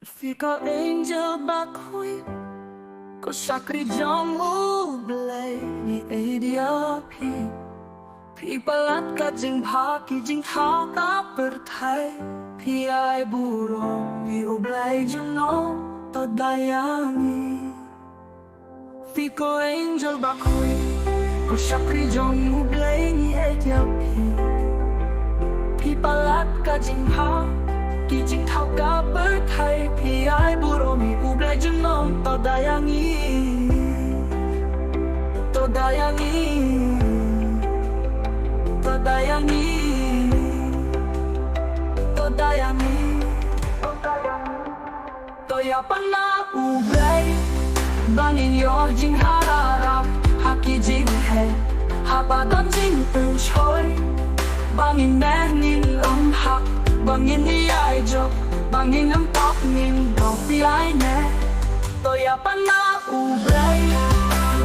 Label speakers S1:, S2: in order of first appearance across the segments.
S1: Fica angel bakui Ko sakri jamu blay ni idea pi palat ka jing bha ki jing tha ka per thai pi ai buro mi oblay jano to dayani Fica angel bakui Ko sakri jamu blay ni idea pi palat ka jing bha Ki jing thao ka per thai pi ai buro mi oblay jano to dayani To dayani To dayani To dayani To ya pana oblay Bangin yo jing hararap Haki jing he Haba don jing choi Bangin nin hak Bangin ni ai jo Bangin pop nin do pi ai ne To ya pana oblay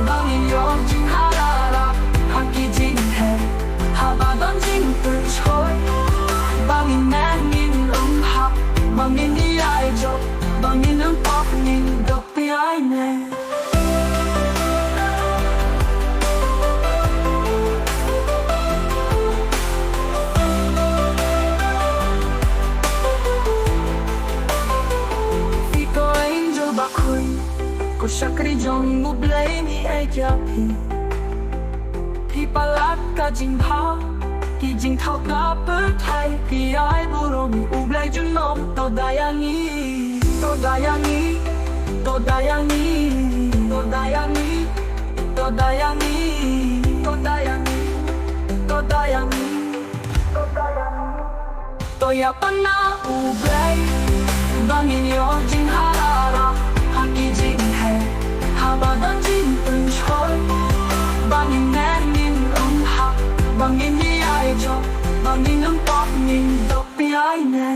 S1: Bangin yo jing hararap Haki jing he Haba don jing choi Bangin nin hak Bangin ni ai jo Bangin pop nin do pi ai ne Ko sakri jong mu blay mi ai ja pi palat ka jing ha ki jing thao ka per thai pi ai buro mi u blay jun nom to dayani To dayani To dayani To dayani To dayani To dayani To dayani To ya pana u blay Bangin yo jing harara Haki jing he Haba don jing choi Bangin nin hak Bangin ni ai jo Bangin pop nin do pi ai ne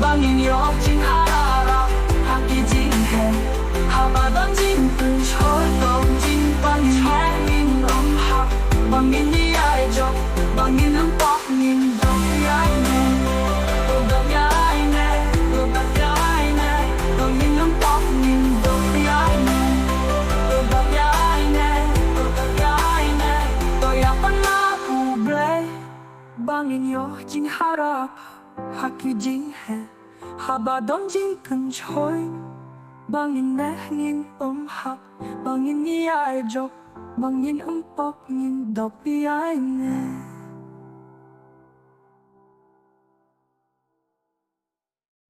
S1: Bangin yo jing harara Haki jing he Haba don jing choi Dong jing bangin nin hak Bangin ni ai jo Bangin pop nin do pi ai ne Do pi ai ne Do pi ai ne Bangin pop nin do pi ai ne Do pi ai ne Do pi ai ne To ya pana oblay Bangin yo jing harap Haki jing he Haba don jing choi Bangin nin hak Bangin ni ai jo Bangin pop nin do pi ai ne